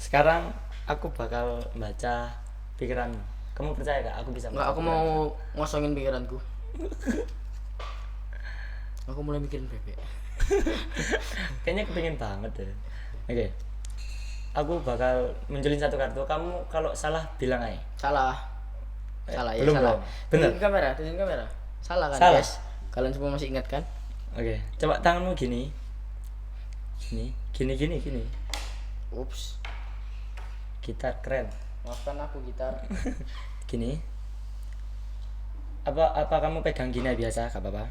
Sekarang aku bakal baca pikiranmu. Kamu percaya gak aku bisa Enggak, baca aku pikiranmu? mau ngosongin pikiranku. Aku mulai mikirin bebek. Kayaknya kepingin banget deh. Oke. Aku bakal munculin satu kartu. Kamu kalau salah bilang aja. Salah. Salah ya, belum, salah. belum. Bener. Tunjukin kamera. Salah kan, Salah. guys? Kalian semua masih ingat kan? Oke. Coba tanganmu gini. Gini. Ups. Gitar keren. Maafkan aku gitar. Gini. Apa kamu pegang gini biasa, gak apa-apa.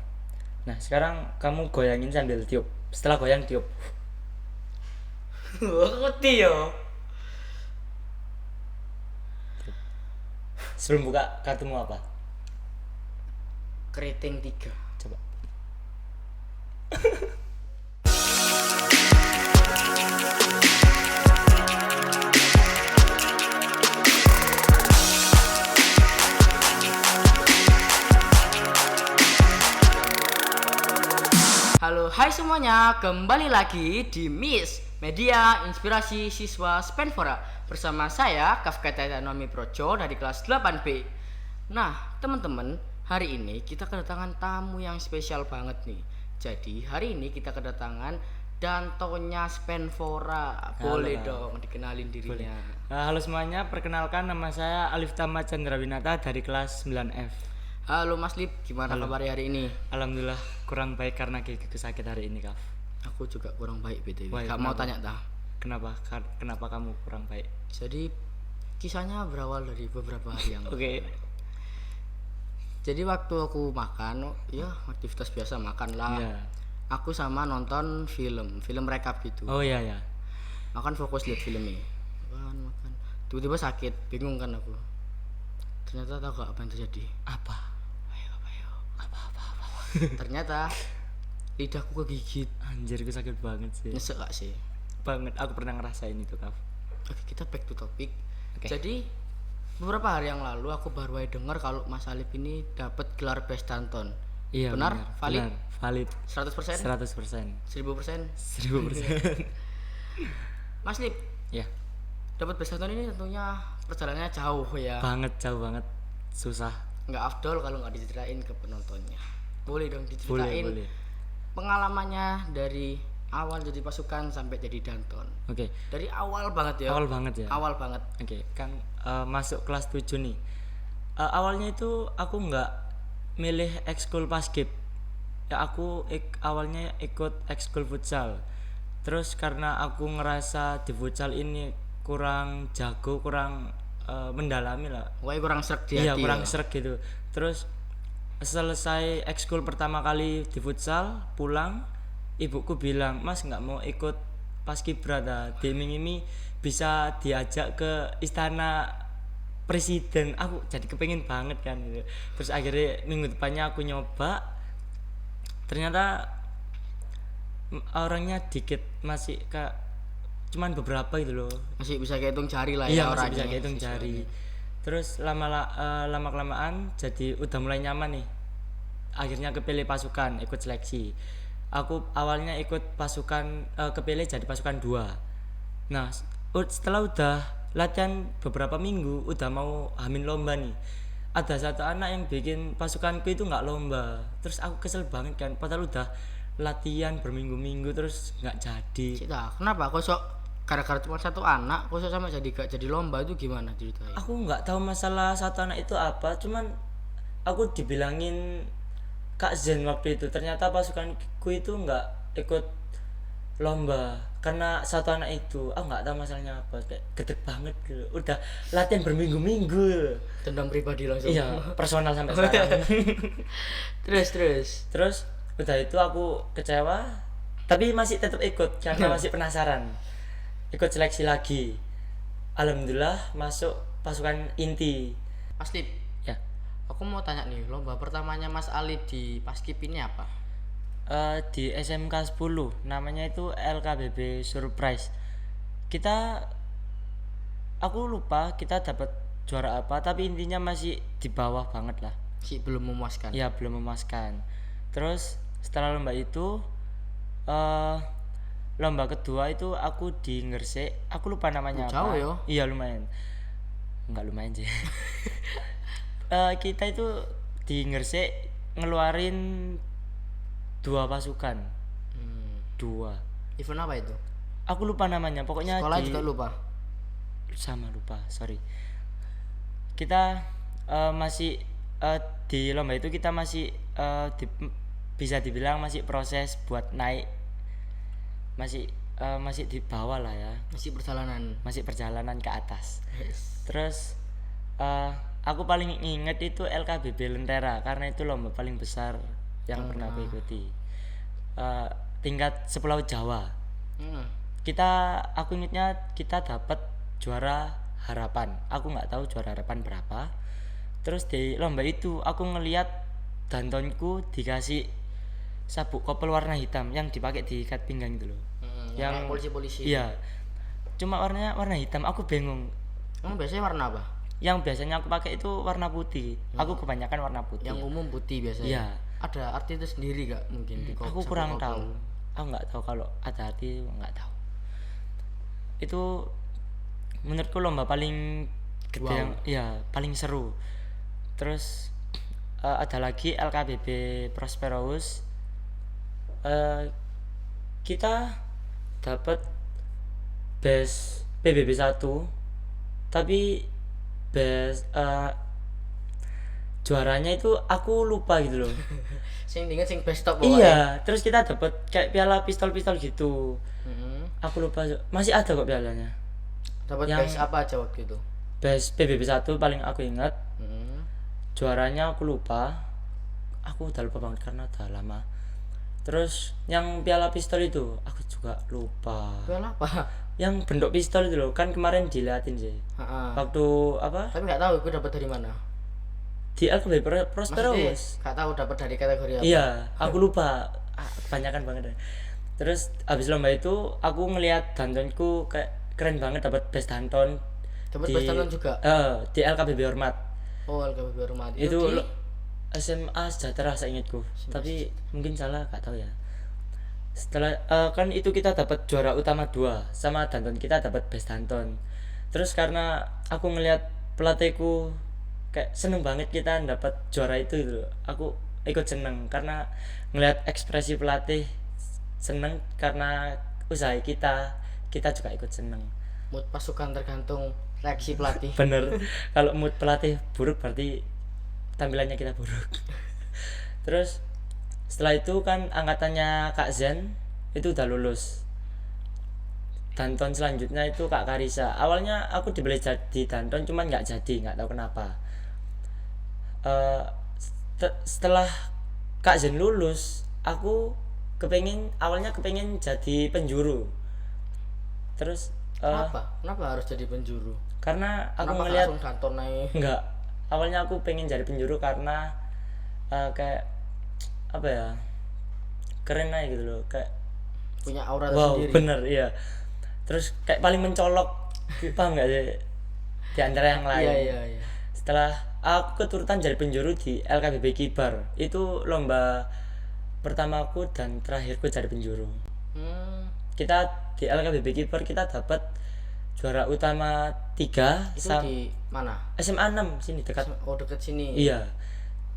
Nah, sekarang kamu goyangin sambil tiup. Setelah goyang tiup. Ngerti yo. Sebelum buka kartumu apa? Keriting 3. Coba. Halo, hai semuanya. Kembali lagi di Miss Media Inspirasi Siswa Spenfora bersama saya Kafka Nomi Projo dari kelas 8B. Nah, teman-teman, hari ini kita kedatangan tamu yang spesial banget nih. Jadi, hari ini kita kedatangan Dantonya Spenfora. Boleh Halo. dong dikenalin dirinya. Halo semuanya, perkenalkan nama saya Alif Tama Chandrawinata dari kelas 9F. Halo Mas Lip, gimana kabarnya hari ini? Alhamdulillah kurang baik karena gigiku sakit hari ini, Kaf. Aku juga kurang baik BTW. Wah, Gak mau kenapa? tanya dah. Kenapa kamu kurang baik? Jadi kisahnya berawal dari beberapa hari yang lalu. Oke. Jadi waktu aku makan, ya aktivitas biasa makan lah. Iya. Aku sama nonton film rekap gitu. Oh iya ya. Makan fokus lihat filmnya. Makan. Tiba-tiba sakit, bingung kan aku. Ternyata tahu gak apa yang terjadi? Apa? Ayo. Apa? Ternyata lidahku kegigit. Anjir, gue sakit banget sih. Nyesek gak sih? Banget. Aku pernah ngerasain itu, Kaf. Oke, kita back to topic. Oke. Jadi beberapa hari yang lalu aku baru aja dengar kalau Mas Alip ini dapat gelar Best Danton. Iya, Benar? Valid? Benar. Valid. 100%? 100%. 1000%? 1000%. Mas Lip, Ya, dapat Best Danton ini tentunya perjalanannya jauh ya. jauh banget. Susah. Nggak afdol kalau nggak diceritain ke penontonnya. Boleh dong diceritain Boleh. pengalamannya dari awal jadi pasukan sampai jadi Danton. Oke. Dari awal banget ya. Awal banget ya. Awal banget. Oke, kan masuk kelas 7 nih. Awalnya itu aku nggak milih ekskul paskib. Ya aku awalnya ikut ekskul futsal. Terus karena aku ngerasa di futsal ini kurang jago, kurang mendalami lah. Pokoknya kurang srek di Iya, hati kurang ya. sreg gitu. Terus selesai ekskul pertama kali di futsal, pulang ibuku bilang, "Mas nggak mau ikut paskibra dah, diiming-iming bisa diajak ke istana presiden." Aku jadi kepengen banget kan gitu. Terus akhirnya minggu depannya aku nyoba, ternyata orangnya dikit, masih cuman beberapa gitu loh. Masih bisa kehitung jari lah Iya, ya masih orangnya. bisa kehitung jari. Terus lama kelamaan jadi udah mulai nyaman nih. Akhirnya kepilih pasukan, ikut seleksi. Aku awalnya ikut pasukan, kepilih jadi pasukan 2. Nah, setelah udah latihan beberapa minggu, udah mau hamin lomba nih. Ada satu anak yang bikin pasukanku itu nggak lomba. Terus aku kesel banget kan, padahal udah latihan berminggu-minggu terus nggak jadi. Cita, kenapa kok sok gara-gara cuma satu anak kok sok sama jadi gak jadi lomba itu gimana ceritanya? Aku nggak tahu masalah satu anak itu apa, cuman aku dibilangin Kak Zen waktu itu, ternyata pasukanku itu nggak ikut lomba karena satu anak itu. Aku nggak tahu masalahnya apa, kayak gede banget gitu. Udah latihan berminggu-minggu. Dendam pribadi langsung. Iya, personal sampai sekarang. Terus. Terus udah itu aku kecewa, tapi masih tetap ikut karena masih penasaran. Ikut seleksi lagi. Alhamdulillah masuk pasukan inti. Mas Lip, Ya. aku mau tanya nih, lomba pertamanya Mas Alip di Paskib ini apa? Di SMK 10 namanya itu LKBB Surprise. Aku lupa kita dapat juara apa, tapi intinya masih di bawah banget lah. Si belum memuaskan. Ya, belum memuaskan. Terus setelah lomba itu lomba kedua itu aku di Gresik, aku lupa namanya Jauh apa. yo. Iya lumayan, nggak lumayan sih. Kita itu di Gresik ngeluarin 2 pasukan, Hmm. 2. Event apa itu? Aku lupa namanya, pokoknya Sekolah di juga lupa. sama lupa, sorry. Kita masih di lomba itu kita masih bisa dibilang masih proses buat naik, masih di bawah lah ya, Masih perjalanan. masih perjalanan ke atas. Terus aku paling inget itu LKBB Lentera karena itu lomba paling besar yang pernah aku ikuti, tingkat sepulau Jawa. Hmm. Aku ingetnya kita dapat juara harapan, aku nggak tahu juara harapan berapa. Terus di lomba itu aku ngelihat dantonku dikasih sabuk kopel warna hitam yang dipakai di ikat pinggang itu loh. Yang kayak polisi-polisi. Iya, cuma warnanya warna hitam, aku bingung. Emang biasanya warna apa? Yang biasanya aku pakai itu warna putih, aku kebanyakan warna putih. Yang umum putih biasanya. Iya. Ada arti itu sendiri gak mungkin di Aku sabuk kurang kopel? tahu, aku nggak tahu kalau ada arti, nggak tahu. Itu menurutku lomba paling gede yang ya paling seru. Terus ada lagi LKBB Prosperous, kita dapat best PBB 1 tapi best juaranya itu aku lupa gitu loh. Sing inget sing best top pokoknya. Iya, terus kita dapat kayak piala pistol-pistol gitu. Mm-mm. Aku lupa, masih ada kok pialanya. Dapat Yang- best apa aja waktu itu? Best PBB 1 paling aku ingat. Mm-mm. Juaranya aku lupa. Aku udah lupa banget karena udah lama. Terus yang piala pistol itu aku juga lupa. Piala apa? Yang bentuk pistol itu loh, kan kemarin diliatin sih. Heeh. Waktu apa? Tapi nggak tahu gue dapat dari mana. Di LKB Maksudnya Prosperous. nggak tahu dapat dari kategori apa. Iya, aku lupa. Kebanyakan banget deh. Terus habis lomba itu aku ngelihat dantonku kayak keren banget, dapat best danton. Dapat best danton juga? Di LKBB Hormat. Oh, LKBB Hormat. Itu di SMA Sejahtera seingatku. Tapi mungkin salah, gak tahu ya. Setelah kan itu kita dapat juara utama 2 sama danton kita dapat best danton. Terus karena aku ngelihat pelatihku kayak seneng banget kita dapat juara itu gitu. Aku ikut seneng karena ngelihat ekspresi pelatih seneng karena usaha kita juga ikut seneng. mood pasukan tergantung reaksi pelatih. Bener, kalau mood pelatih buruk berarti tampilannya kita buruk. Terus setelah itu kan angkatannya Kak Zen itu udah lulus. Danton selanjutnya itu Kak Karisa. Awalnya aku dibeli jadi danton cuman nggak jadi, nggak tahu kenapa. Setelah Kak Zen lulus, aku awalnya kepengen jadi penjuru. Terus Kenapa harus jadi penjuru? karena aku Kenapa ngeliat langsung danton naik? enggak, awalnya aku pengen jadi penjuru karena kayak apa ya, keren aja gitu loh, kayak Punya aura wow tersendiri. bener iya. Terus kayak paling mencolok, paham nggak sih, di antara yang lain. Iya. Setelah aku keturutan jadi penjuru di LKBB Kibar, itu lomba pertamaku dan terakhirku jadi penjuru. Kita di LKBB Kibar kita dapat juara utama 3 Itu di mana? SMA 6 sini dekat. Oh, deket sini. Iya,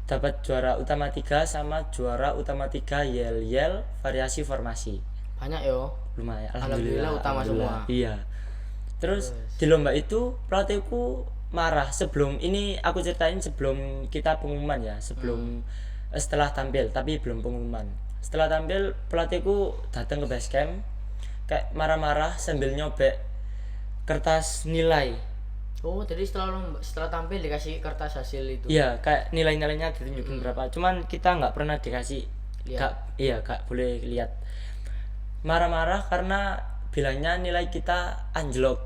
dapat juara utama 3 sama juara utama 3 yel variasi formasi. Banyak yo. Lumayan, Alhamdulillah utama semua. Iya. Terus di lomba itu pelatihku marah. Sebelum ini aku ceritain sebelum kita pengumuman ya, sebelum setelah tampil tapi belum pengumuman. Setelah tampil pelatihku datang ke base camp kayak marah-marah sambil nyobek kertas nilai. Oh, jadi setelah tampil dikasih kertas hasil itu. Iya, kayak nilai-nilainya ditunjukin berapa. Cuman kita nggak pernah dikasih. Lihat. Gak boleh lihat. Marah-marah karena bilangnya nilai kita anjlok.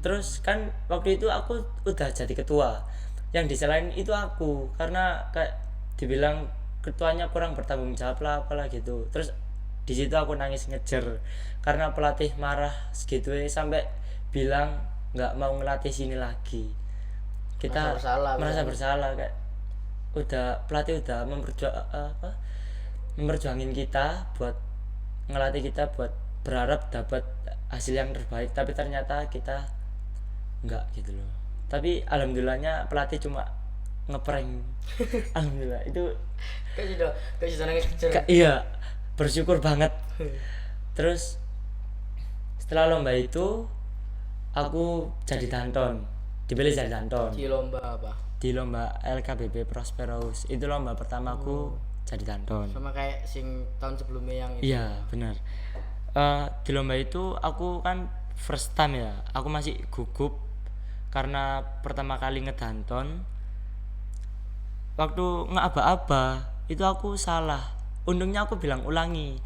Terus kan waktu itu aku udah jadi ketua. Yang disalahin itu aku karena kayak dibilang ketuanya kurang bertanggung jawab lah apalah gitu. Terus di situ aku nangis ngejer karena pelatih marah segitu sampai bilang nggak mau ngelatih sini lagi. Kita merasa bersalah kayak pelatih udah memperjuangin kita buat ngelatih kita buat berharap dapat hasil yang terbaik, tapi ternyata kita enggak gitu loh. Tapi alhamdulillahnya pelatih cuma ngeprank. Alhamdulillah itu Kayak sudah nangis kejar. iya, bersyukur banget. Terus setelah lomba itu aku jadi danton, dipilih jadi danton Di lomba apa? di lomba LKBB Prosperous. Itu lomba pertamaku jadi danton. Sama kayak sing tahun sebelumnya yang itu. Iya benar. Di lomba itu aku kan first time ya, aku masih gugup karena pertama kali ngedanton. Waktu ngeaba-aba itu aku salah, untungnya aku bilang ulangi.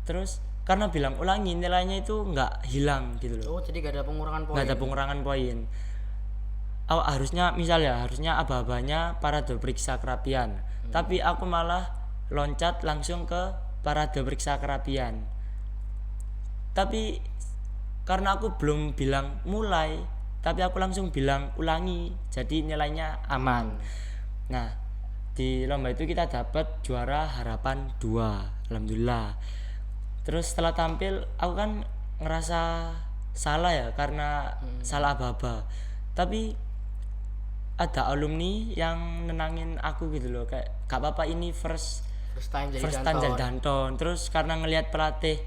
Terus karena bilang ulangi nilainya itu nggak hilang gitu loh, Oh, jadi gak ada pengurangan poin. nggak ada pengurangan poin. Harusnya harusnya aba-abanya parade periksa kerapian, tapi aku malah loncat langsung ke parade periksa kerapian. Tapi karena aku belum bilang mulai, tapi aku langsung bilang ulangi, jadi nilainya aman. Nah, di lomba itu kita dapat juara harapan 2, alhamdulillah. Terus setelah tampil aku kan ngerasa salah ya karena salah aba-aba. Tapi ada alumni yang nenangin aku gitu loh, kayak gak apa-apa, ini first First time time jadi jadi danton. Terus karena ngelihat pelatih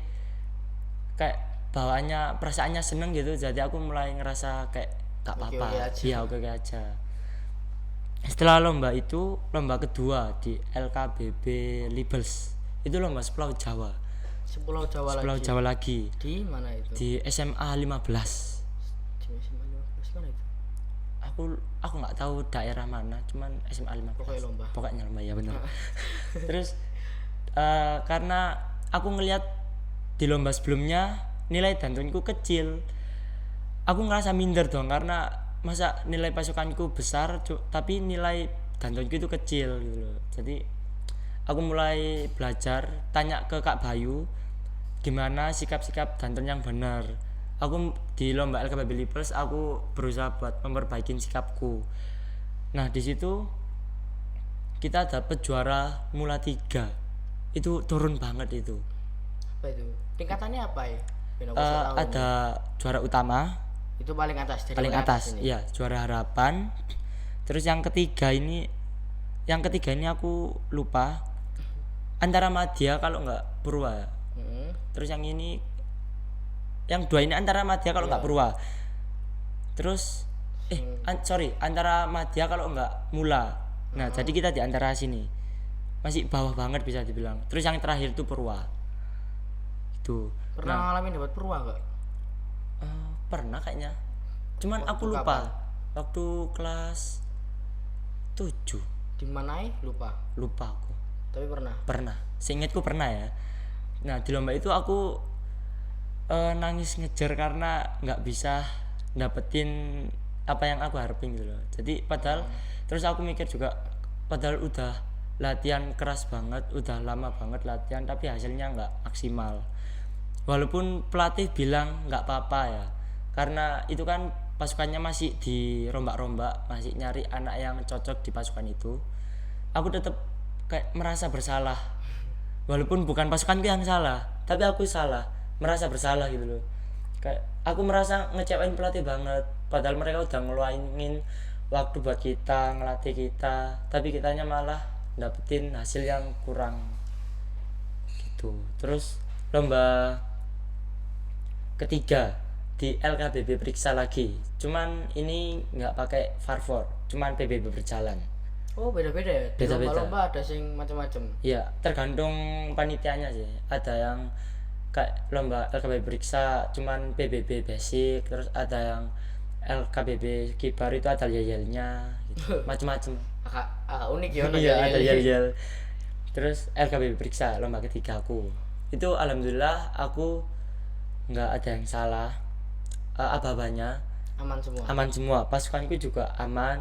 kayak bawaannya, perasaannya seneng gitu, jadi aku mulai ngerasa kayak gak apa-apa. Oke-oke aja. Iya, oke aja. Setelah lomba itu, lomba kedua di LKBB Libels, itu lomba sepulau Jawa. Pulau Jawa Pulau lagi. Jawa lagi Di mana itu? di SMA 15. Di SMA 15 mana itu? Aku nggak tahu daerah mana, cuman SMA 15. Pokoknya lomba. Ya benar. Terus karena aku ngelihat di lomba sebelumnya nilai dantonku kecil, aku ngerasa minder dong, karena masa nilai pasukanku besar tapi nilai dantonku itu kecil gitu loh. Jadi aku mulai belajar, tanya ke Kak Bayu gimana sikap-sikap danton yang benar. Aku di lomba LKBB Libels aku berusaha buat memperbaiki sikapku. Nah di situ kita dapat juara mula 3. Itu turun banget itu. Apa itu? Tingkatannya apa ya? Ben aku tahu. Ada juara utama, Itu paling atas. Jadi paling atas, ini. iya, juara harapan. Terus yang ketiga ini aku lupa, antara Madya kalau nggak Purwa. Terus yang dua ini antara Madya kalau nggak Purwa. Terus antara Madya kalau nggak Mula. Nah jadi kita di antara sini, masih bawah banget bisa dibilang. Terus yang terakhir itu Purwa. Itu Pernah ngalamin dapat Purwa enggak? pernah kayaknya, cuman aku lupa. kapan? Waktu kelas 7 Di mana? Lupa. aku. Tapi pernah. Seingatku pernah ya. Nah di lomba itu aku nangis ngejar karena nggak bisa dapetin apa yang aku harapin gitu loh. Jadi padahal terus aku mikir juga, padahal udah latihan keras banget, udah lama banget latihan, tapi hasilnya nggak maksimal. Walaupun pelatih bilang nggak apa-apa ya, karena itu kan pasukannya masih dirombak-rombak, masih nyari anak yang cocok di pasukan itu. Aku tetap kayak merasa bersalah, walaupun bukan pasukanku yang salah, tapi aku merasa bersalah gitu loh. Kayak aku merasa ngecewain pelatih banget, padahal mereka udah ngeluangin waktu buat kita, ngelatih kita, tapi kitanya malah dapetin hasil yang kurang gitu. Terus lomba ketiga di LKBB periksa lagi, cuman ini nggak pakai farfor, cuman PBB berjalan. Oh, beda-beda ya. Di Beda-beda. lomba-lomba ada sing macam-macam. Ya tergantung panitianya sih. Ada yang kayak lomba LKBB periksa cuman PBB basic, terus ada yang LKBB kibar itu ada yel-yelnya gitu. Macam-macam. Agak unik ya. Iya, ada yel-yel. Terus LKBB periksa lomba ketiga aku. Itu alhamdulillah aku nggak ada yang salah. Aba-abanya Aman semua. pasukanku juga aman,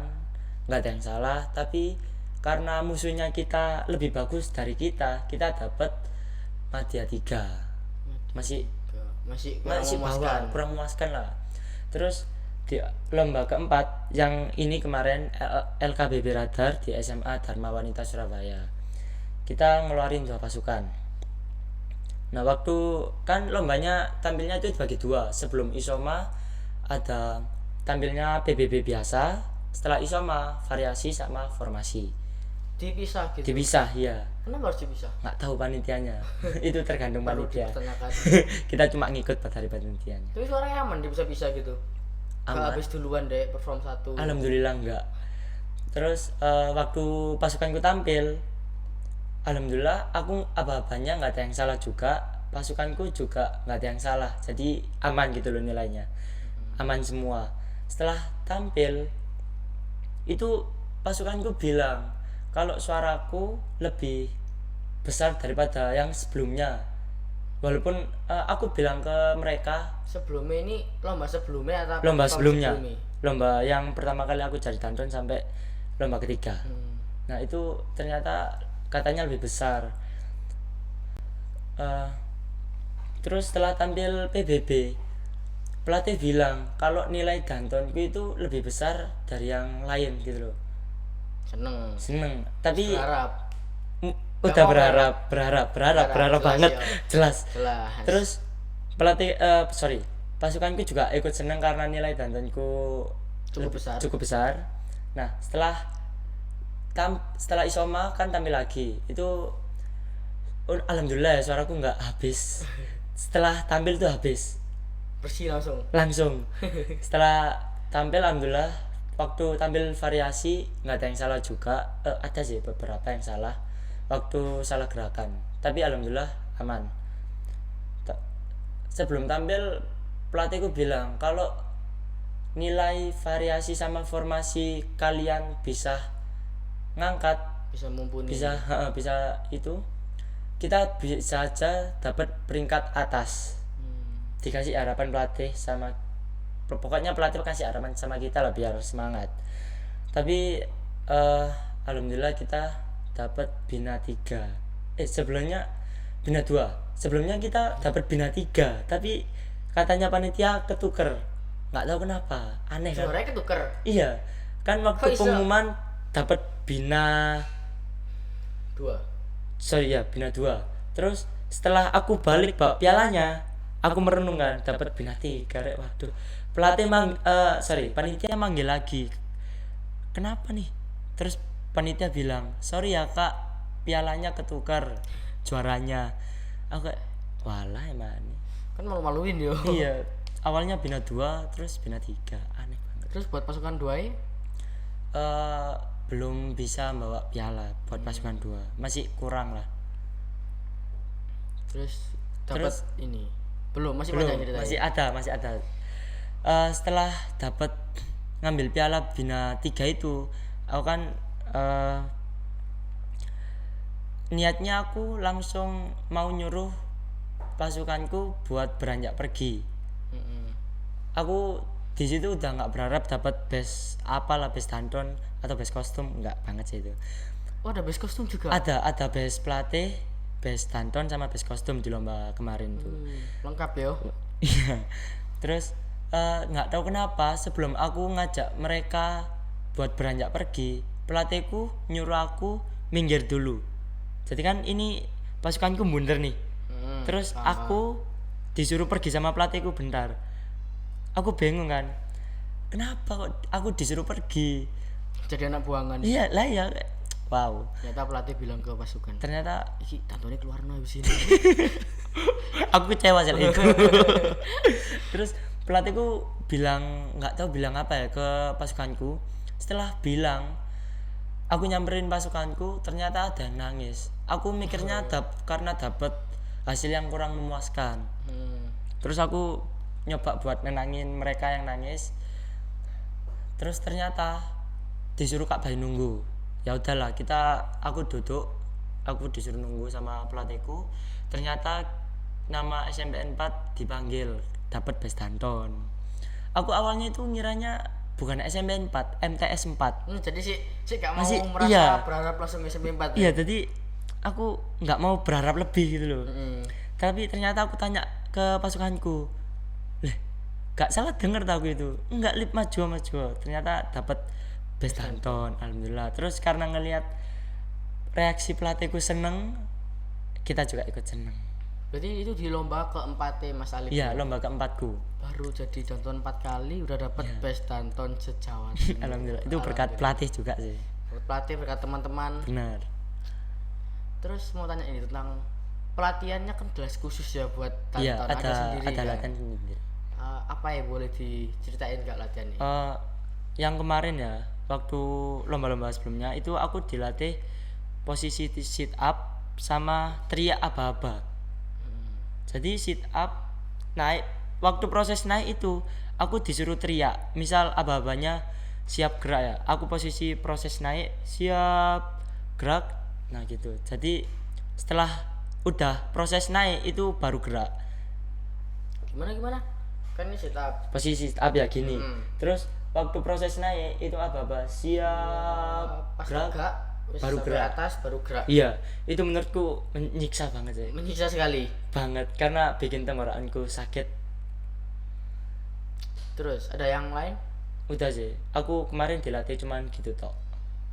nggak ada yang salah. Tapi karena musuhnya kita lebih bagus dari kita dapat Madya 3. masih bawah, kurang memuaskan lah. Terus di lomba keempat yang ini kemarin LKBB Radar di SMA Dharma Wanita Surabaya, kita ngeluarin 2 pasukan. Nah waktu kan lombanya tampilnya itu dibagi dua. Sebelum isoma ada tampilnya PBB biasa, setelah isoma variasi sama formasi. Dipisah gitu. Dipisah ya. Kenapa harus dipisah? Nggak tahu panitianya. Itu tergantung Perlu panitia. dipertanyakan. Kita cuma ngikut dari panitianya. Tapi suaranya aman dipisah-pisah gitu. Gak Aman. habis duluan deh perform satu. Alhamdulillah enggak. Terus waktu pasukanku tampil, alhamdulillah aku apa-apanya nggak ada yang salah juga, pasukanku juga nggak ada yang salah, jadi aman gitu loh nilainya, aman semua. Setelah tampil itu pasukanku bilang kalau suaraku lebih besar daripada yang sebelumnya, walaupun aku bilang ke mereka Sebelumnya ini lomba sebelumnya atau lomba perform sebelumnya, lomba yang pertama kali aku jadi danton sampai lomba ketiga. Nah itu ternyata katanya lebih besar. Terus setelah tampil PBB, pelatih bilang kalau nilai dantonku itu lebih besar dari yang lain gitu loh. Seneng tapi Berharap. udah mau berharap banget, ya. jelas. Jelas. Terus pelatih pasukanku juga ikut seneng karena nilai dantonku cukup besar. Nah setelah isoma kan tampil lagi itu, alhamdulillah ya, suaraku nggak habis. Setelah tampil tuh habis Bersih langsung. Setelah tampil alhamdulillah, waktu tampil variasi nggak ada yang salah juga, ada sih beberapa yang salah waktu salah gerakan, tapi alhamdulillah aman. Sebelum tampil pelatihku bilang kalau nilai variasi sama formasi kalian bisa ngangkat, bisa mumpuni. bisa itu, kita bisa aja dapat peringkat atas. Dikasih harapan pelatih sama, pokoknya pelatih kasih harapan sama kita lah biar semangat. Tapi alhamdulillah kita dapat bina 3. Sebelumnya bina 2. Sebelumnya kita dapat bina 3, tapi katanya panitia ketuker. Nggak tahu kenapa, aneh kan? Suaranya ketuker. Iya, kan waktu Kok bisa? pengumuman dapat bina 2. bina 2. Terus setelah aku balik bawa pialanya, aku merenungkan dapat bina 3. Waduh, pelatih panitia manggil lagi, kenapa nih? Terus panitia bilang, sorry ya kak, pialanya ketukar juaranya. Aku kayak walah emang nih. Kan malu-maluin yo. Iya, awalnya bina 2 terus bina 3, aneh banget. Terus buat pasukan 2 Belum bisa bawa piala buat pasukan 2, masih kurang lah. Terus dapat ini. Belum, masih Belum, panjang ceritanya. masih ada. Setelah dapat ngambil piala bina 3 itu, aku kan niatnya aku langsung mau nyuruh pasukanku buat beranjak pergi. Aku di situ udah nggak berharap dapat best danton atau best kostum, nggak banget sih itu. Oh, ada base kostum juga. Ada best pelatih, best danton sama best kostum di lomba kemarin tuh. Lengkap yo. Iya. Terus nggak tahu kenapa sebelum aku ngajak mereka buat beranjak pergi, pelatihku nyuruh aku minggir dulu. Jadi kan ini pasukanku mundur nih. Terus aku disuruh pergi sama pelatihku bentar. Aku bingung kan, kenapa kok aku disuruh pergi? Jadi anak buangan. Iya lah ya, wow. Ternyata pelatih bilang ke pasukan, Ternyata iki tantone keluar no habis ini. aku kecewa soal itu. Terus pelatihku bilang, nggak tahu bilang apa ya ke pasukanku. Setelah bilang, aku nyamperin pasukanku, ternyata ada yang nangis. Aku mikirnya karena dapat hasil yang kurang memuaskan. Terus aku nyoba buat nenangin mereka yang nangis. Terus ternyata disuruh Kak Bayi nunggu. Ya udahlah, aku duduk, aku disuruh nunggu sama pelatihku. Ternyata nama SMPN 4 dipanggil, dapat best danton. Aku awalnya itu ngiranya bukan SMPN 4, MTS 4. Jadi sih gak mau Masih, merasa iya. berharap langsung SMP 4. Iya, jadi aku nggak mau berharap lebih gitu loh. Tapi ternyata aku tanya ke pasukanku, gak salah denger tau aku itu, enggak lip maju. Ternyata dapat best danton, alhamdulillah. Terus karena ngelihat reaksi pelatihku seneng, kita juga ikut seneng. Berarti itu di lomba keempat Mas Alif. Iya, lomba keempatku. Baru jadi danton 4 kali udah dapat best danton se-Jawa Timur. Alhamdulillah. Itu berkat pelatih juga sih. Berkat pelatih, berkat teman-teman. Benar. Terus mau tanya ini tentang pelatihannya kan jelas khusus ya buat Iya, danton sendiri ada kan. latihan sendiri. Apa ya boleh diceritain nggak latihannya? Yang kemarin ya, waktu lomba-lomba sebelumnya itu aku dilatih posisi sit up sama teriak aba-aba. Jadi sit up naik, waktu proses naik itu aku disuruh teriak. Misal aba-abanya siap gerak ya, aku posisi proses naik siap gerak. Nah gitu. Jadi setelah udah proses naik itu baru gerak. Gimana? Kan ini sit up. Posisi sit up ya gini. Terus waktu proses naik itu aba-aba siap Pas gerak tegak, baru sampai gerak. atas baru gerak. Iya, itu menurutku menyiksa banget sih. Menyiksa sekali. Banget karena bikin tenggorokanku sakit. Terus ada yang lain? Udah sih, aku kemarin dilatih cuman gitu tok.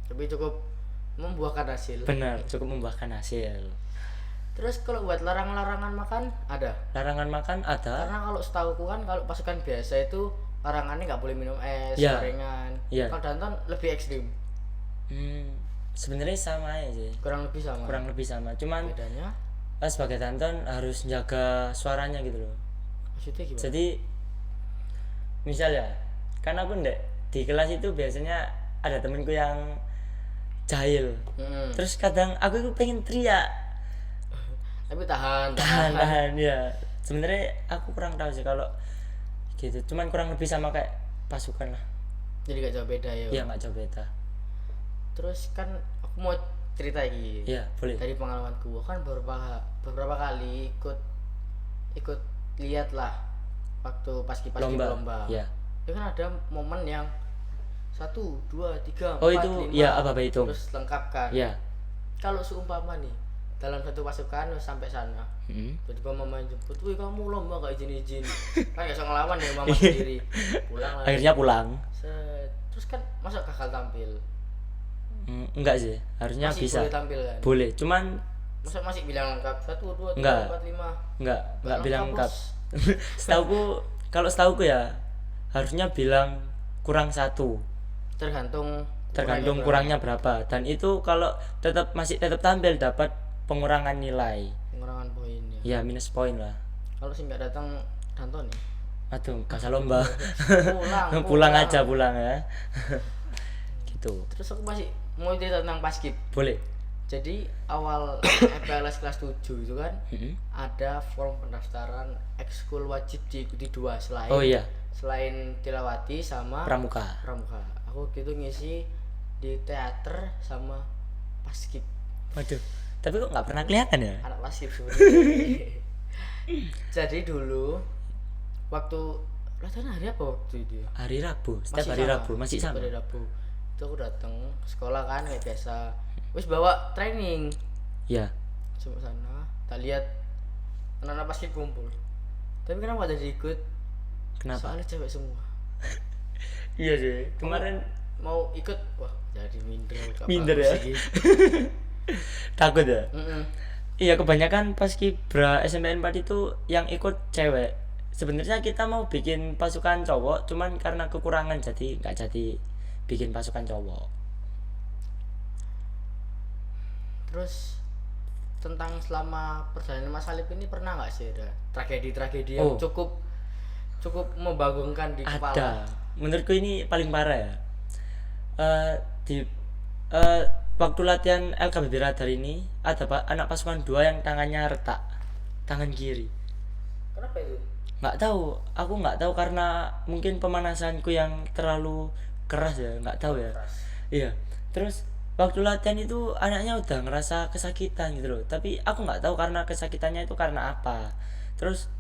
Tapi cukup membuahkan hasil. Benar, cukup membuahkan hasil. Terus kalau buat larangan-larangan makan ada? Larangan makan ada. Karena kalau setahuku kan kalau pasukan biasa itu larangannya nggak boleh minum es, Ya. gorengan. Ya. Kalau danton lebih ekstrim. Sebenarnya sama aja sih. Kurang lebih sama. Cuman Bedanya sebagai danton harus jaga suaranya gitu loh. maksudnya gimana? Jadi misal ya, kan aku ndek di kelas itu biasanya ada temenku yang jahil. Terus kadang aku itu pengen teriak, Tapi tahan. tahan ya. Sebenarnya aku kurang tahu sih kalau gitu. Cuman kurang lebih sama kayak pasukan lah. Jadi gak jauh beda ya. Iya nggak jauh beda. Terus kan aku mau cerita lagi. Iya boleh. Dari pengalamanku aku kan beberapa kali ikut lihat lah waktu paski lomba. Iya. Itu kan ada momen yang 1, 2, 3, 4, Oh itu 5 ya apa itu? terus lengkap kan. Iya. Kalau seumpama nih dalam satu pasukan sampai sana tiba-tiba mama jemput, wih kamu lomba gak izin kan gak bisa ngelawan ya mama sendiri, pulang lagi. Akhirnya pulang. Terus kan masa gagal tampil? Enggak sih, harusnya Masih bisa. boleh tampil kan? Boleh, cuman Masa masih bilang lengkap 1, 2, 3, Enggak. 4, 5? enggak bilang lengkap. Bos. Setauku ya harusnya bilang kurang 1. Tergantung Kurangnya berapa, dan itu kalau masih tetap tampil dapat pengurangan nilai. pengurangan poin ya. Ya minus poin lah. Kalau sih nggak datang danton ya. Aduh, masa lomba. Pulang. pulang aja ya. Gitu. Terus aku masih mau cerita tentang paskib. Boleh. Jadi awal MPLS kelas 7 itu kan ada form pendaftaran ekskul wajib diikuti 2 selain Oh iya, selain tilawati sama pramuka. Aku gitu ngisi di teater sama paskib. Waduh, tapi kok nggak pernah kelihatan ya? Anak paskib sebenarnya. Jadi dulu waktu latihan hari apa waktu itu? Hari Rabu, setiap hari Rabu masih sama. Hari Rabu. Itu aku datang ke sekolah kan kayak biasa. Wis bawa training. Ya. Sampai sana, tak lihat anak-anak paskib kumpul. Tapi kenapa jadi ikut? Kenapa? Soalnya cewek semua. Iya sih. Kemarin Mau ikut, wah jadi minder ya. Takut ya? Iya, kebanyakan paskibra SMPN 4 itu yang ikut cewek. Sebenarnya kita mau bikin pasukan cowok, cuman karena kekurangan jadi nggak jadi bikin pasukan cowok. Terus tentang selama perjalanan Mas Alif ini pernah nggak sih ada tragedi-tragedi yang cukup membagongkan di kepala? Ada. Menurutku ini paling parah ya. Waktu latihan LKBB Radar ini ada anak pasukan 2 yang tangannya retak, tangan kiri. Kenapa itu? Aku nggak tahu karena mungkin pemanasanku yang terlalu keras ya, nggak tahu ya. Iya. Terus waktu latihan itu anaknya udah ngerasa kesakitan gitu loh, tapi aku nggak tahu karena kesakitannya itu karena apa. Terus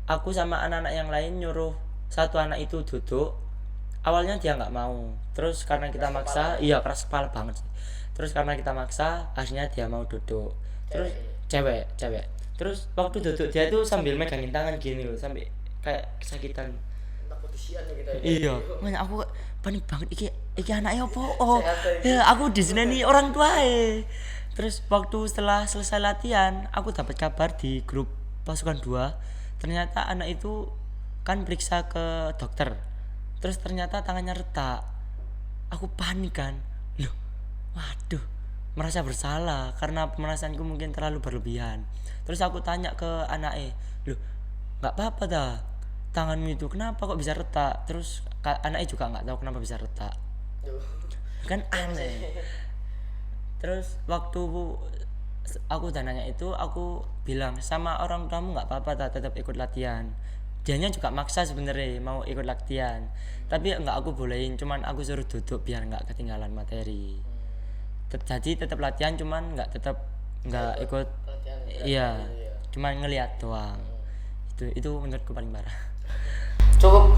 aku sama anak-anak yang lain nyuruh satu anak itu duduk. Awalnya dia nggak mau, terus karena kita maksa, keras kepala banget sih. Terus karena kita maksa, akhirnya dia mau duduk. Terus cewek. Terus waktu duduk dia tuh sambil megangin tangan gini loh, sampai kayak kesakitan. Iya, makanya aku panik banget. Iki anaknya apa? Ya aku di sini nih orang tua. Terus waktu setelah selesai latihan, aku dapat kabar di grup pasukan 2, ternyata anak itu kan periksa ke dokter, terus ternyata tangannya retak. Aku panik kan, loh, waduh, merasa bersalah karena pemerasanku mungkin terlalu berlebihan. Terus aku tanya ke anaknya, loh, nggak apa-apa dah, tanganmu itu kenapa kok bisa retak? Terus anaknya juga nggak tahu kenapa bisa retak, kan aneh. Terus waktu aku udah nanya itu, aku bilang sama orang kamu nggak apa-apa dah, tetap ikut latihan. Dianya juga maksa sebenarnya mau ikut latihan, tapi nggak aku bolehin, cuman aku suruh duduk biar nggak ketinggalan materi. Jadi tetap latihan, cuman nggak ikut. Iya, cuman ngelihat doang. Itu menurutku paling parah. Cukup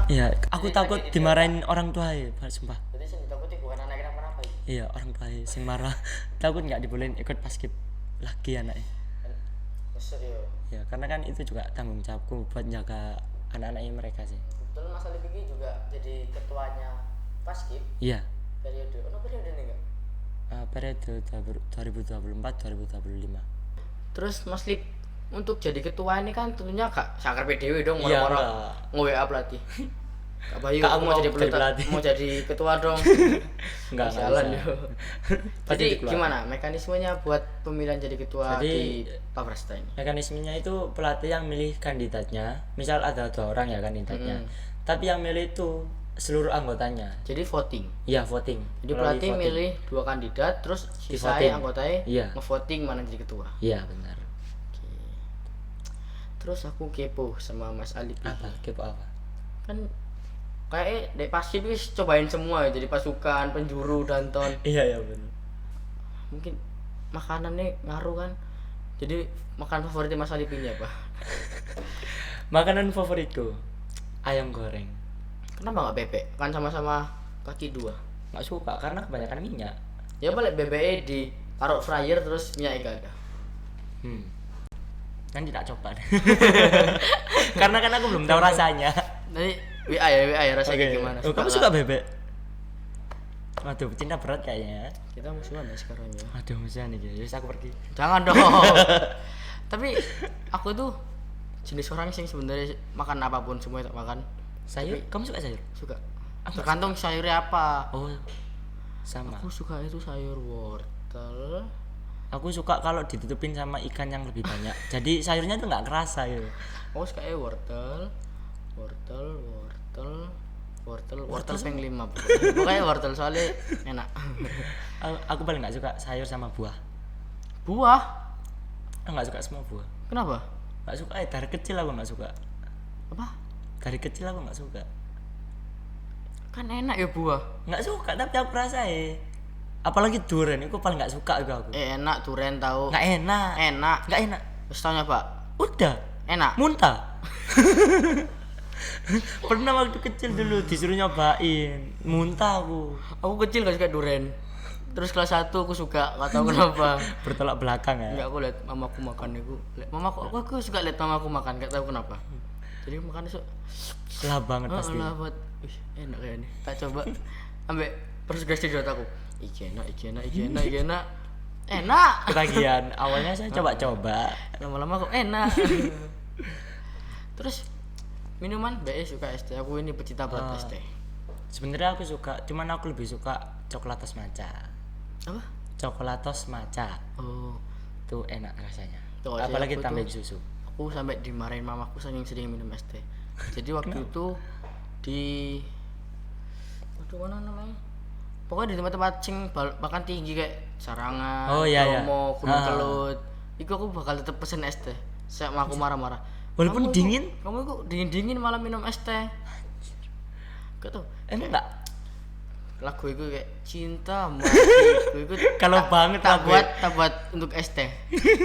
Iya, aku takut dimarahin orang tua ya, sumpah. Berarti sing ditakuti bukan anak kenapa-napa ya? Iya, orang tua sing marah. Takut nggak dibolehin ikut paskib lagi anaknya. Besar ya. Ya, karena kan itu juga tanggung jawabku buat jaga anak-anaknya mereka sih. Betul, Mas Ali Bigi juga jadi ketuanya Paskib Iya, periode. Ono periode ini enggak? periode 2024-2025. Terus Mas Lip, untuk jadi ketua ini kan tentunya gak sakar PDW dong, Iya, orang-orang enggak. nge-WA pelatih. Kak Bayu, Kak, aku aku mau mau jadi jadi pelatih. pelatih, mau jadi ketua dong. Enggak Jalan bisa. yo. Pasti Jadi dikeluarin. gimana mekanismenya buat pemilihan jadi ketua Jadi, di Paprasta ini? Mekanismenya itu pelatih yang milih kandidatnya. Misal ada 2 orang ya kandidatnya. Tapi yang milih itu seluruh anggotanya. Jadi voting. Iya, voting. Jadi Melalui pelatih voting. milih 2 kandidat, terus Di sisanya voting. anggotanya Iya. ngevoting mana jadi ketua. Iya, benar. Oke. Terus aku kepo sama Mas Ali Bigi. Apa? Kepo apa? Kan kayak dek Paskib wis cobain semua ya, jadi pasukan, penjuru, danton. Iya, benar. Mungkin makanannya ngaruh kan. Jadi makan favoritnya Mas Ali Bigi apa? Makanan favoritku ayam goreng. Kenapa nggak bebek? Kan sama-sama kaki 2. Nggak suka karena kebanyakan minyak. Ya balik bebeknya di taruh fryer terus minyak gak ada. Nanti tak coba. Karena kan aku belum tahu rasanya. Nanti WA ya rasanya kayak gimana? Oh, kamu nggak? suka bebek? Waduh, cinta berat kayaknya. Kita musuhan ya sekarang ya. Waduh, musuhan nih. Jadi aku pergi. Jangan dong. Tapi aku tuh jenis orang yang sebenarnya makan apapun semua tak makan. Sayur? Kamu suka sayur? Suka. Aku Tergantung sayurnya apa. Oh, sama. Aku suka itu sayur wortel. Aku suka kalau ditutupin sama ikan yang lebih banyak. Jadi sayurnya tuh nggak kerasa gitu. Aku suka wortel peng 5 pokoknya wortel soalnya enak. Aku paling nggak suka sayur sama buah. Buah? Aku nggak suka semua buah. Kenapa? Nggak suka. Dari kecil aku nggak suka. Apa? Dari kecil aku nggak suka. Kan enak ya buah. Nggak suka tapi aku rasain. Apalagi durian, itu paling nggak suka juga aku. Enak durian tahu. Nggak enak. Enak. Nggak enak. Terus tau nyoba? Udah. Enak. Muntah. Pernah waktu kecil dulu disuruh nyobain, muntah aku. Aku kecil gak suka durian. Terus kelas 1 aku suka, gak tahu kenapa. Bertolak belakang ya. Enggak, aku lihat mamaku makan itu. Aku suka lihat mamaku makan, gak tahu kenapa. Jadi makan itu Lah banget pasti. lah buat enak kayaknya. Tak coba ambek persugesti di otakku. Iki enak. Enak. Ketagihan. Awalnya saya coba-coba. Lama-lama kok enak. Terus minuman BE suka es teh. Aku ini pecinta berat es teh. Sebenarnya aku suka, cuman aku lebih suka coklatos matcha. Apa? Coklatos matcha. Oh, Tuh enak rasanya. Tuh, Apalagi aku tambahin tuh- susu. aku sampai dimarahin mamaku saking sering minum es teh. Jadi waktu itu di mana namanya? Pokoknya di tempat-tempat sing bahkan tinggi kayak Sarangan, Oh, iya, iya. Bromo, Gunung Ah. Kelut. Iku aku bakal tetep pesen es teh. Sama aku marah-marah. Walaupun dingin? Kamu itu dingin-dingin malah minum es teh. Gak tau. Emang enggak? Lagu itu kayak cinta mati. Itu Kalau banget tak lagu buat untuk es teh.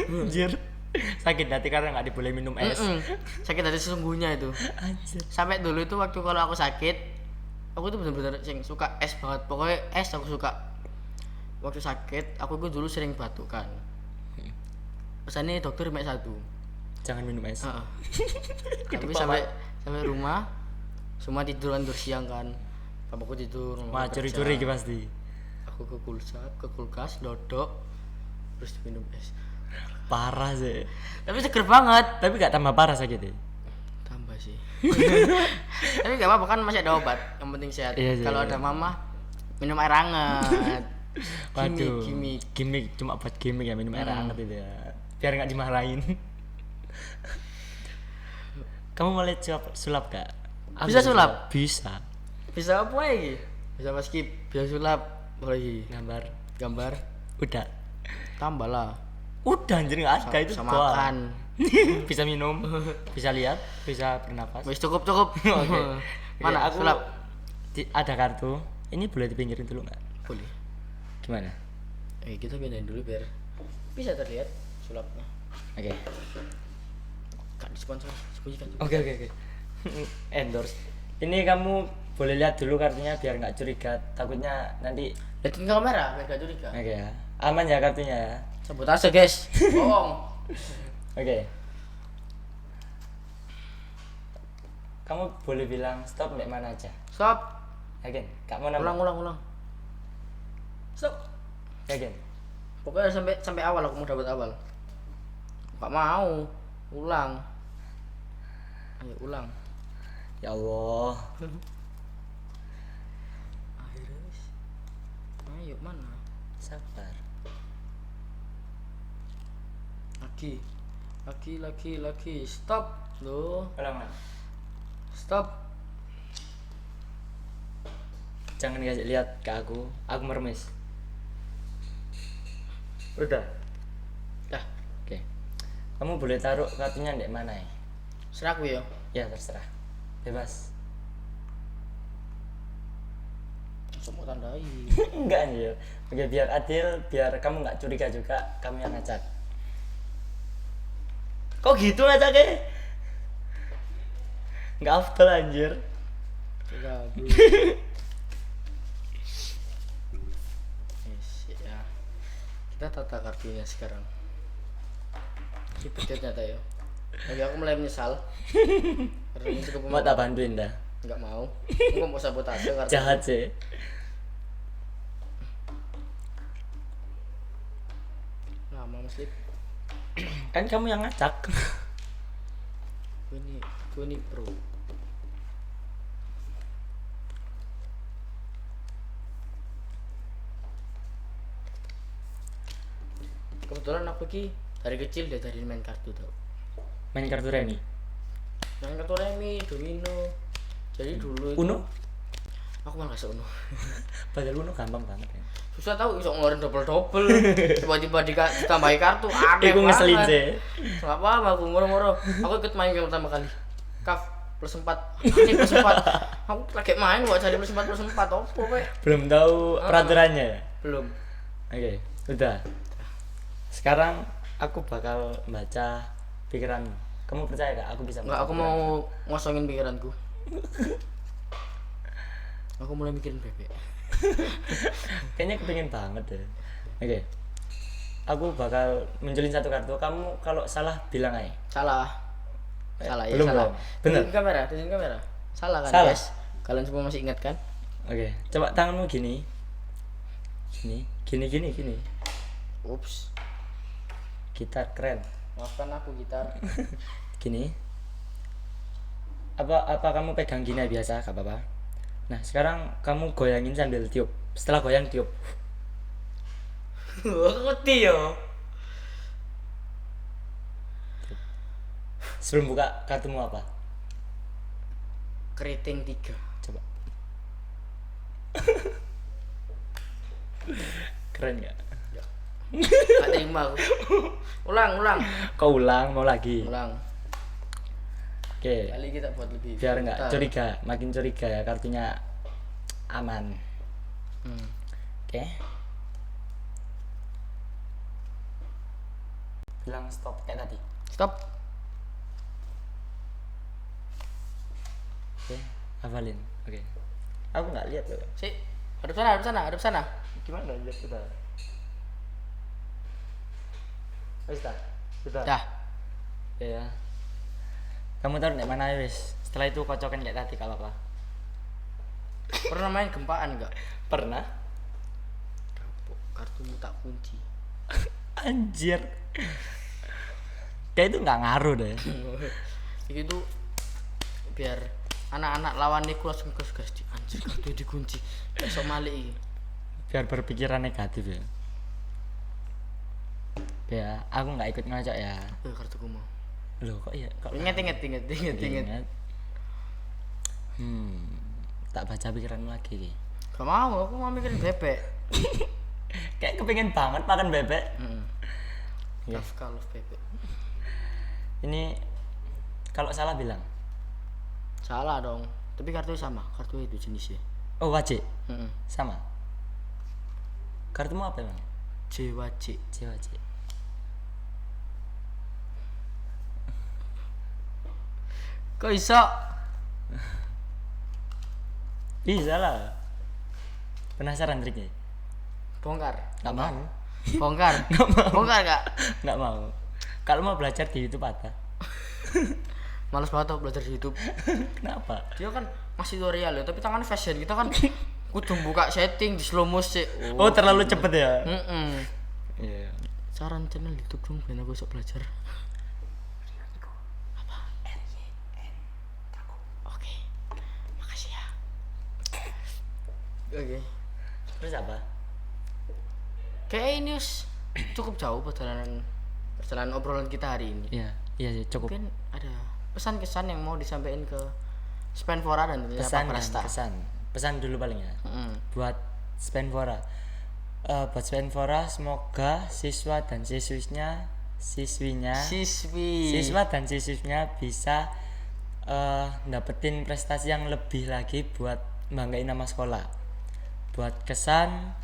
Anjir. Sakit hati karena nggak diboleh minum es. Sakit hati sesungguhnya itu. Anjir. Sampai dulu itu waktu kalau aku sakit, aku tuh bener-bener sing suka es banget. Pokoknya es aku suka. Waktu sakit, aku tuh dulu sering batuk kan. Pesannya dokter mek 1. Jangan minum es. Heeh. Tapi Kenapa, sampai rumah semua tiduran siang kan. Papaku tidur, Wah, mamaku curi-curi kerja. pasti. Aku ke kulkas dodok terus minum es. Parah sih. Tapi seger banget. Tapi gak tambah parah sakitnya. Tambah sih. Tapi gak apa-apa kan masih ada obat. Yang penting sehat. Iya sih, Kalau iya. ada mama minum air hangat. Waduh, Gimik. gimmick cuma buat gimmick ya, minum air hangat itu ya. Biar nggak dimarahin. Kamu mau lihat sulap gak? Aku Bisa sulap? Bisa. Bisa apa lagi? Bisa skip, bisa sulap, apa lagi? Gambar. Gambar, Udah. tambah lah. Udah anjir nggak ada itu Sama doang. makan. Bisa minum, bisa lihat, bisa bernapas. Wis cukup. Oke. Mana Aku sulap? ada kartu. Ini boleh dipinggirin dulu nggak? Boleh. Gimana? Kita pindahin dulu biar bisa terlihat sulapnya. Oke. Gak disponsor, sembunyikan dulu. Oke. Endorse. Ini kamu boleh lihat dulu kartunya biar nggak curiga. Takutnya nanti. Lihatin ke kamera biar gak curiga. Oke ya. Aman ya kartunya ya. Sabotase guys. Bohong. Oke. Kamu boleh bilang stop di mana aja. Stop. Yakin? Gak mau nambah? Ulang. Stop. Yakin? Pokoknya sampai awal aku mau dapat awal. Gak mau. Ulang. Ayo ulang. Ya Allah. Akhirnya wis. Ayo mana? Sabar. Lagi. Stop. Loh. Ulang. Stop. Jangan kasih lihat ke aku. Aku meremis. Udah. Dah. Oke. Kamu boleh taruh kartunya di mana ya? Serah aku ya. Ya terserah. Bebas. Langsung mau tandai. Enggak anjir. Oke, biar adil, biar kamu nggak curiga juga, kamu yang ngacak. Kok gitu ngacaknya? Nggak afdal anjir. Sudah. Yes, ya. Kita tata kartunya sekarang. Ribet ternyata ya. Lagi aku mulai menyesal. Karena ini cukup Mau tak bantuin dah. Enggak mau. Aku mau sabotase kartu. Jahat sih. Lama Mas Lip. Kan kamu yang ngacak. Gue ini pro. Kebetulan aku ki dari kecil dia dari main kartu tau. Main kartu Remi. Main kartu remi, domino. Jadi dulu itu Uno? aku malah gak Uno. Padahal Uno gampang banget ya. Susah tahu iso ngeluarin double. Tiba-tiba ditambahi kartu aneh Iku ngeselin banget. sih. Enggak apa-apa aku moro-moro. Aku ikut main game pertama kali. Kaf +4. Ini +4. Aku lagi main kok cari +4 opo kowe? Belum tahu peraturannya ya. Belum. Oke, udah. Sekarang aku bakal baca pikiranmu. Kamu percaya gak aku bisa Enggak, baca aku pikiranmu? mau ngosongin pikiranku. Aku mulai mikirin bebek. Kayaknya kepingin banget deh. Oke. Aku bakal munculin satu kartu. Kamu kalau salah bilang aja. Salah. Salah ya, belum, salah. belum. Bener. Tunjukin kamera. Salah kan, Salah. guys? Kalian semua masih ingat kan? Oke, coba tanganmu gini. Gini. Ups. Gitar keren. Maafkan aku gitar. Gini. Apa kamu pegang gini aja biasa, gak apa-apa. Nah, sekarang kamu goyangin sambil tiup. Setelah goyang tiup. Aku ngerti yo. Sebelum buka kartumu apa? Keriting 3. Coba. Keren gak? Gak terima aku. Ulang. Kau ulang, mau lagi. Ulang. Oke. Kali kita buat lebih. Biar nggak brutal. curiga, makin curiga ya kartunya aman. Hmm. Oke. Bilang stop kayak tadi. Stop. Oke, hafalin. Oke. Aku nggak lihat loh. Si. Hadap sana. Gimana lihat kita? Wis dah. Sudah. Dah. Ya. Kamu taruh di mana wis? Setelah itu kocokan kayak tadi kalau apa? Pernah main gempaan enggak? Pernah? Kartumu tak kunci. Anjir. Kayak itu nggak ngaruh deh. Iki tuh biar anak-anak lawan iku langsung gas di anjir kartu dikunci. Besok malik iki. Biar berpikiran negatif ya. Ya, aku nggak ikut ngajak ya. Kartuku mau. Loh kok iya? Kok Ingat. ingat? Tak baca pikiranmu lagi Ki. Gak mau, aku mau mikirin bebek. Kayak kepengen banget makan bebek. Iya. Kafka love bebek. Ini kalau salah bilang. Salah dong. Tapi kartu sama, kartu itu jenisnya. Oh, wajib. Heeh. Sama. Kartumu apa emang? JWJ. Wajib. Kok iso? Bisa lah. Penasaran triknya? Bongkar. Nggak mau. Bongkar. Bongkar gak? Nggak mau. Kalau mau belajar di YouTube ada. Males banget tau belajar di YouTube. Kenapa? Dia kan masih tutorial ya, tapi tangan fashion kita kan kudu buka setting di slow motion. Oh, terlalu cepet ya? Iya. Saran channel YouTube dong biar aku bisa belajar. Oke. Makasih ya. Oke. Terus apa? Kayak ini cukup jauh perjalanan obrolan kita hari ini. Iya sih, cukup. Mungkin ada pesan-kesan yang mau disampaikan ke Spenfora dan tentunya Pak Prasta. Pesan dulu paling ya. Buat Spenfora. Buat Spenfora semoga siswa dan siswinya bisa dapetin prestasi yang lebih lagi buat banggain nama sekolah. Buat kesan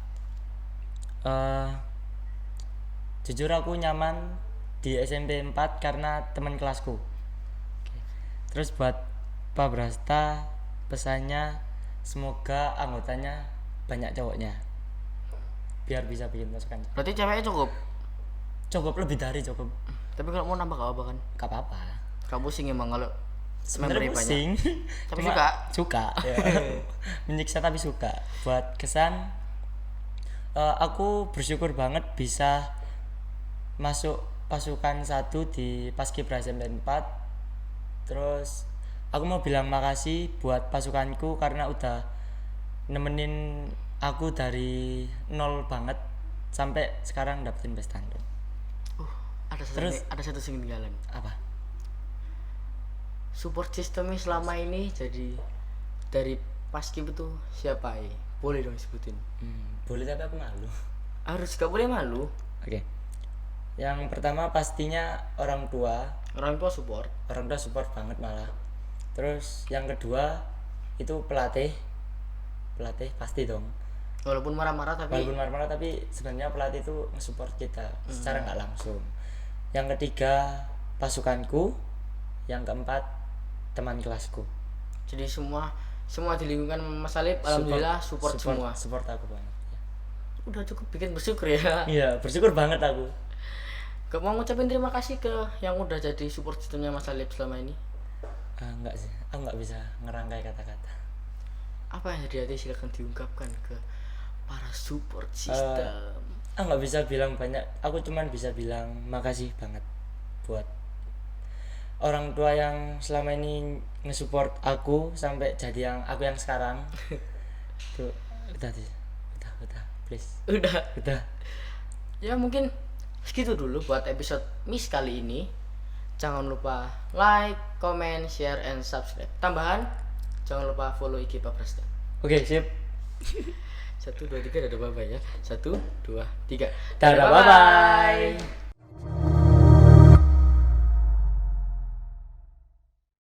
jujur aku nyaman di SMP 4 karena teman kelasku. Terus buat Pak Brasta pesannya semoga anggotanya banyak cowoknya biar bisa bikin masukan. Berarti ceweknya Cukup lebih dari cukup. Tapi kalau mau nambah gak apa kan? Gak apa-apa. Kamu pusing emang kalau Sebenarnya memori pusing. Tapi Cuma suka. Ya. Menyiksa tapi suka. Buat kesan aku bersyukur banget bisa masuk pasukan 1 di Paskibra SMP 4. Terus aku mau bilang makasih buat pasukanku karena udah nemenin aku dari nol banget sampai sekarang dapetin prestasi. Ada satu sing tinggalan. Apa? Support sistemnya selama ini jadi dari Paskib itu siapa ya? Boleh dong sebutin. Boleh tapi aku malu. Harus gak boleh malu. Oke. Yang pertama pastinya orang tua support banget malah. Terus yang kedua itu pelatih pasti dong. Walaupun marah-marah tapi sebenarnya pelatih itu nge-support kita secara nggak langsung. Yang ketiga pasukanku, yang keempat teman kelasku. Jadi semua di lingkungan Mas Alip alhamdulillah support semua. Support aku banget. Ya. Udah cukup bikin bersyukur ya. Iya, bersyukur banget aku. Gak mau ngucapin terima kasih ke yang udah jadi support sistemnya Mas Alip selama ini? Enggak sih, aku nggak bisa ngerangkai kata-kata. Apa yang dari hati silakan diungkapkan ke para support system. Aku nggak bisa bilang banyak, aku cuman bisa bilang makasih banget buat orang tua yang selama ini nge-support aku sampai jadi yang aku yang sekarang. Tuh, udah please. Udah. Ya mungkin segitu dulu buat episode Miss kali ini. Jangan lupa like, comment, share, and subscribe. Tambahan, jangan lupa follow IG Pak Prasta. Oke, sip. 1, 2, 3 dadah bye-bye ya. 1, 2, 3 Dadah bye-bye.